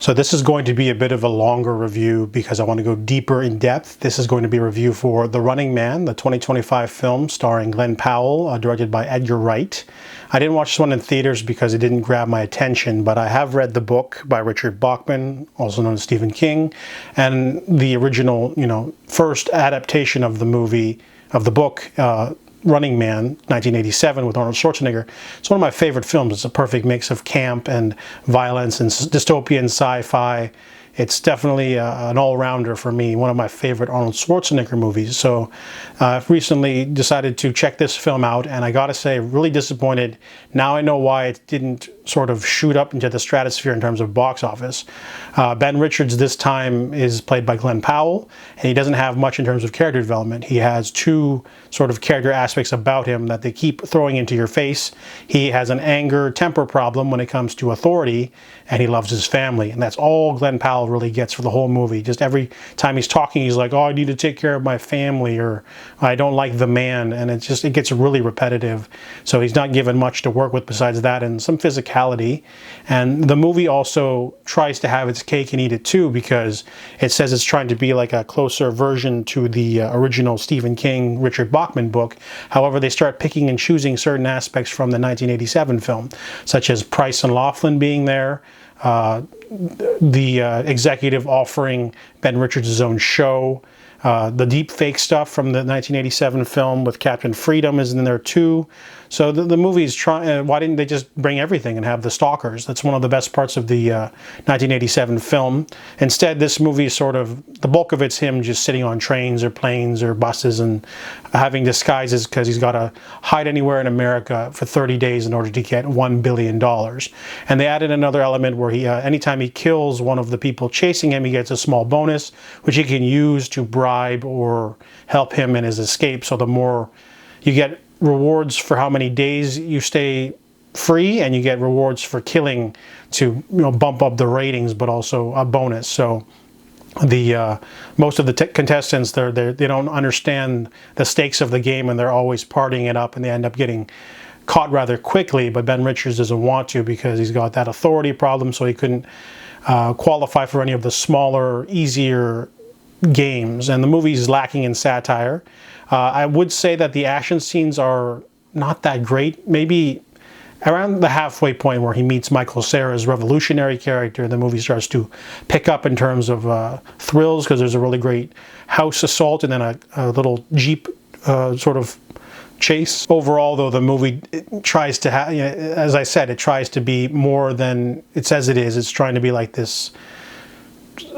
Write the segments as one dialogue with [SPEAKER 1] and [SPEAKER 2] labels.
[SPEAKER 1] So this is going to be a bit of a longer review because I want to go deeper in depth. This is going to be a review for The Running Man, the 2025 film starring Glen Powell, directed by Edgar Wright. I didn't watch this one in theaters because it didn't grab my attention, but I have read the book by Richard Bachman, also known as Stephen King, and the original, first adaptation of the movie, of the book, Running Man, 1987 with Arnold Schwarzenegger. It's one of my favorite films. It's a perfect mix of camp and violence and dystopian sci-fi. It's definitely an all-rounder for me, one of my favorite Arnold Schwarzenegger movies. So I've recently decided to check this film out, and I gotta say, really disappointed. Now I know why it didn't sort of shoot up into the stratosphere in terms of box office. Ben Richards this time is played by Glen Powell, and he doesn't have much in terms of character development. He has two sort of character aspects about him that they keep throwing into your face. He has an anger temper problem when it comes to authority, and he loves his family, and that's all Glen Powell really gets for the whole movie. Just every time he's talking, he's like, oh, I need to take care of my family, or I don't like the man, and it gets really repetitive. So he's not given much to work with besides that and some physicality. And the movie also tries to have its cake and eat it too, because it says it's trying to be like a closer version to the original Stephen King, Richard Bachman book. However, they start picking and choosing certain aspects from the 1987 film, such as Price and Laughlin being there, the executive offering Ben Richards' own show, the deep fake stuff from the 1987 film with Captain Freedom is in there too. So the movie's trying, why didn't they just bring everything and have the stalkers? That's one of the best parts of the 1987 film. Instead, this movie is sort of, the bulk of it's him just sitting on trains or planes or buses and having disguises because he's got to hide anywhere in America for 30 days in order to get $1 billion. And they added another element where he, anytime he kills one of the people chasing him, he gets a small bonus, which he can use to bribe or help him in his escape. So the more you get rewards for how many days you stay free, and you get rewards for killing to bump up the ratings, but also a bonus. So the most of the contestants, they don't understand the stakes of the game, and they're always partying it up, and they end up getting caught rather quickly. But Ben Richards doesn't want to because he's got that authority problem, so he couldn't qualify for any of the smaller, easier games. And the movie's lacking in satire. I would say that the action scenes are not that great. Maybe around the halfway point where he meets Michael Cera's revolutionary character, the movie starts to pick up in terms of thrills, because there's a really great house assault and then a little Jeep sort of chase. Overall, though, the movie tries to have, as I said, it tries to be more than it says it is. It's trying to be like this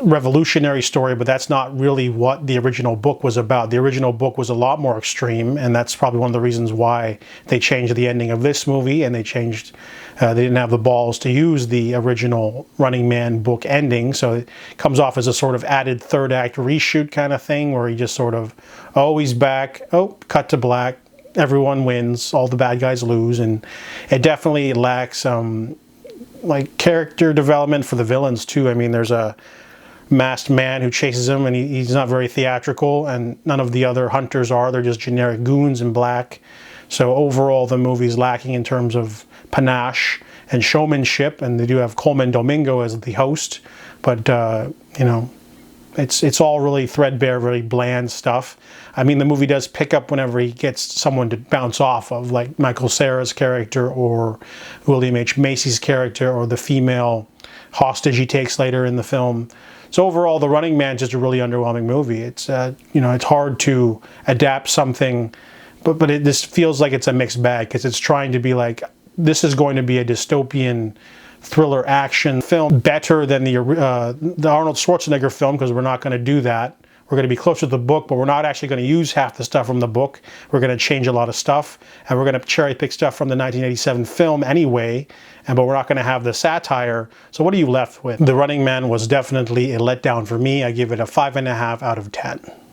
[SPEAKER 1] revolutionary story, but that's not really what the original book was about. The original book was a lot more extreme, and that's probably one of the reasons why they changed the ending of this movie, and they changed, they didn't have the balls to use the original Running Man book ending, so it comes off as a sort of added third act reshoot kind of thing, where he just sort of, oh, he's back, oh, cut to black, everyone wins, all the bad guys lose, and it definitely lacks like character development for the villains too. I mean, there's a masked man who chases him, and he's not very theatrical, and none of the other hunters are. They're just generic goons in black. So overall, the movie's lacking in terms of panache and showmanship, and they do have Coleman Domingo as the host, but it's all really threadbare, really bland stuff. I mean, the movie does pick up whenever he gets someone to bounce off of, like Michael Cera's character or William H. Macy's character or the female hostage he takes later in the film. So overall, The Running Man is just a really underwhelming movie. It's it's hard to adapt something, but it just feels like it's a mixed bag, because it's trying to be like, this is going to be a dystopian thriller action film, better than the Arnold Schwarzenegger film, because we're not going to do that. We're going to be closer to the book, but we're not actually going to use half the stuff from the book. We're going to change a lot of stuff, and we're going to cherry pick stuff from the 1987 film anyway, but we're not going to have the satire. So what are you left with? The Running Man was definitely a letdown for me. I give it a 5.5 out of 10.